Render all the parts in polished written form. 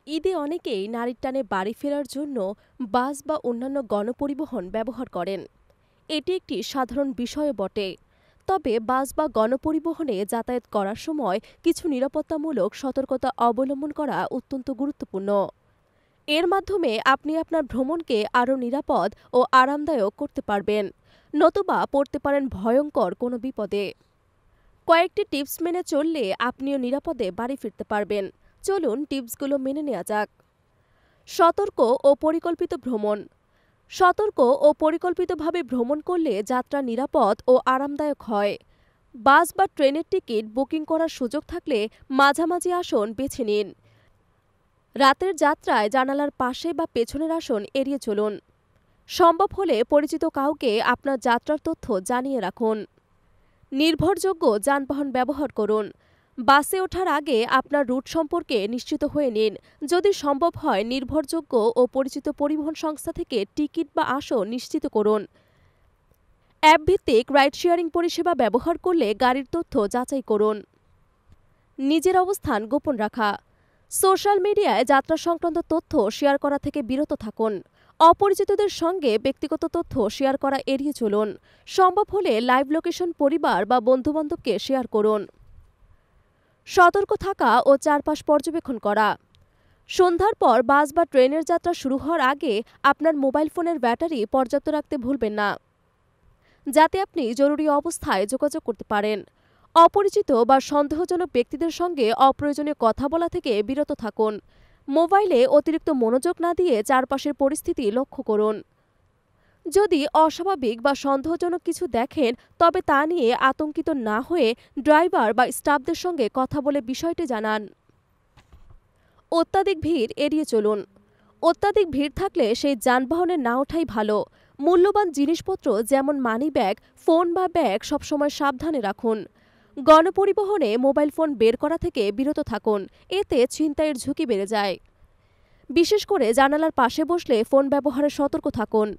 ঈদে অনেকেই নারীর টানে বাড়ি ফেরার জন্য বাস বা অন্যান্য গণপরিবহন ব্যবহার করেন। এটি একটি সাধারণ বিষয়ও বটে। তবে বাস বা গণপরিবহনে যাতায়াত করার সময় কিছু নিরাপত্তামূলক সতর্কতা অবলম্বন করা অত্যন্ত গুরুত্বপূর্ণ। এর মাধ্যমে আপনি আপনার ভ্রমণকে আরও নিরাপদ ও আরামদায়ক করতে পারবেন, নতুবা পড়তে পারেন ভয়ঙ্কর কোনো বিপদে। কয়েকটি টিপস মেনে চললে আপনিও নিরাপদে বাড়ি ফিরতে পারবেন। চলুন টিপসগুলো মেনে নেওয়া যাক। সতর্ক ও পরিকল্পিত ভ্রমণ। সতর্ক ও পরিকল্পিতভাবে ভ্রমণ করলে যাত্রা নিরাপদ ও আরামদায়ক হয়। বাস বা ট্রেনের টিকিট বুকিং করার সুযোগ থাকলে মাঝামাঝি আসন বেছে নিন। রাতের যাত্রায় জানালার পাশে বা পেছনের আসন এড়িয়ে চলুন। সম্ভব হলে পরিচিত কাউকে আপনার যাত্রার তথ্য জানিয়ে রাখুন। নির্ভরযোগ্য যানবাহন ব্যবহার করুন। বাসে ওঠার আগে আপনার রুট সম্পর্কে নিশ্চিত হয়ে নিন। যদি সম্ভব হয় নির্ভরযোগ্য ও পরিচিত পরিবহন সংস্থা থেকে টিকিট বা আসন নিশ্চিত করুন। অ্যাপভিত্তিক রাইড শেয়ারিং পরিষেবা ব্যবহার করলে গাড়ির তথ্য যাচাই করুন। নিজের অবস্থান গোপন রাখা। সোশ্যাল মিডিয়ায় যাত্রা সংক্রান্ত তথ্য শেয়ার করা থেকে বিরত থাকুন। অপরিচিতদের সঙ্গে ব্যক্তিগত তথ্য শেয়ার করা এড়িয়ে চলুন। সম্ভব হলে লাইভ লোকেশন পরিবার বা বন্ধুবান্ধবকে শেয়ার করুন। সতর্ক থাকা ও চারপাশ পর্যবেক্ষণ করা। সন্ধ্যার পর বাস বা ট্রেনের যাত্রা শুরু হওয়ার আগে আপনার মোবাইল ফোনের ব্যাটারি পর্যাপ্ত রাখতে ভুলবেন না, যাতে আপনি জরুরি অবস্থায় যোগাযোগ করতে পারেন। অপরিচিত বা সন্দেহজনক ব্যক্তিদের সঙ্গে অপ্রয়োজনীয় কথা বলা থেকে বিরত থাকুন। মোবাইলে অতিরিক্ত মনোযোগ না দিয়ে চারপাশের পরিস্থিতি লক্ষ্য করুন। যদি অস্বাভাবিক বা সন্দেহজনক কিছু দেখেন, তবে তা নিয়ে আতঙ্কিত না হয়ে ড্রাইভার বা স্টাফদের সঙ্গে কথা বলে বিষয়টি জানান। অত্যাধিক ভিড় এড়িয়ে চলুন। অত্যাধিক ভিড় থাকলে সেই যানবাহনে না ওঠাই ভালো। মূল্যবান জিনিসপত্র যেমন মানিব্যাগ, ফোন বা ব্যাগ সবসময় সাবধানে রাখুন। গণপরিবহনে মোবাইল ফোন বের করা থেকে বিরত থাকুন, এতে ছিনতাইয়ের ঝুঁকি বেড়ে যায়। বিশেষ করে জানালার পাশে বসলে ফোন ব্যবহারে সতর্ক থাকুন।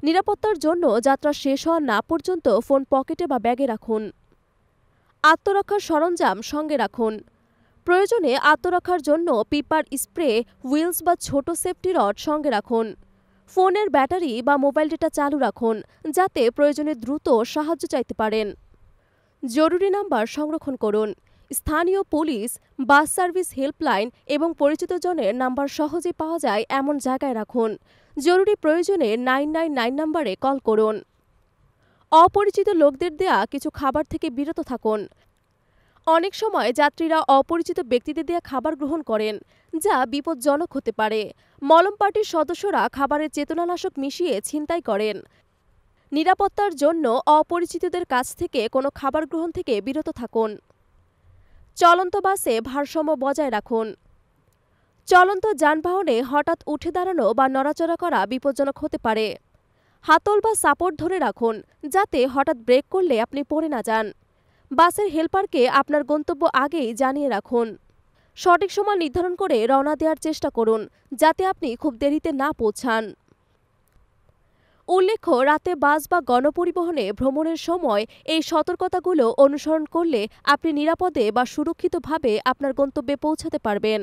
নিরাপত্তার জন্য যাত্রা শেষ হওয়া না পর্যন্ত ফোন পকেটে বা ব্যাগে রাখুন। আত্মরক্ষার সরঞ্জাম সঙ্গে রাখুন। প্রয়োজনে আত্মরক্ষার জন্য পিপার স্প্রে, হুইলস বা ছোট সেফটি রড সঙ্গে রাখুন। ফোনের ব্যাটারি বা মোবাইল ডেটা চালু রাখুন, যাতে প্রয়োজনে দ্রুত সাহায্য চাইতে পারেন। জরুরি নাম্বার সংরক্ষণ করুন। স্থানীয় পুলিশ, বাস সার্ভিস হেল্পলাইন এবং পরিচিতজনের নাম্বার সহজে পাওয়া যায় এমন জায়গায় রাখুন। জরুরি প্রয়োজনে 999 নাম্বারে কল করুন। অপরিচিত লোকদের দেয়া কিছু খাবার থেকে বিরত থাকুন। অনেক সময় যাত্রীরা অপরিচিত ব্যক্তিদের দেয়া খাবার গ্রহণ করেন, যা বিপজ্জনক হতে পারে। মলম পার্টির সদস্যরা খাবারের চেতনানাশক মিশিয়ে ছিনতাই করেন। নিরাপত্তার জন্য অপরিচিতদের কাছ থেকে কোনো খাবার গ্রহণ থেকে বিরত থাকুন। চলন্ত বাসে ভারসাম্য বজায় রাখুন। চলন্ত যানবাহনে হঠাৎ উঠে দাঁড়ানো বা নড়াচড়া করা বিপজ্জনক হতে পারে। হাতল বা সাপোর্ট ধরে রাখুন, যাতে হঠাৎ ব্রেক করলে আপনি পড়ে না যান। বাসের হেল্পারকে আপনার গন্তব্য আগেই জানিয়ে রাখুন। সঠিক সময় নির্ধারণ করে রওনা দেওয়ার চেষ্টা করুন, যাতে আপনি খুব দেরিতে না পৌঁছান। উল্লেখ্য, রাতে বাস বা গণপরিবহনে ভ্রমণের সময় এই সতর্কতাগুলো অনুসরণ করলে আপনি নিরাপদে বা সুরক্ষিতভাবে আপনার গন্তব্যে পৌঁছাতে পারবেন।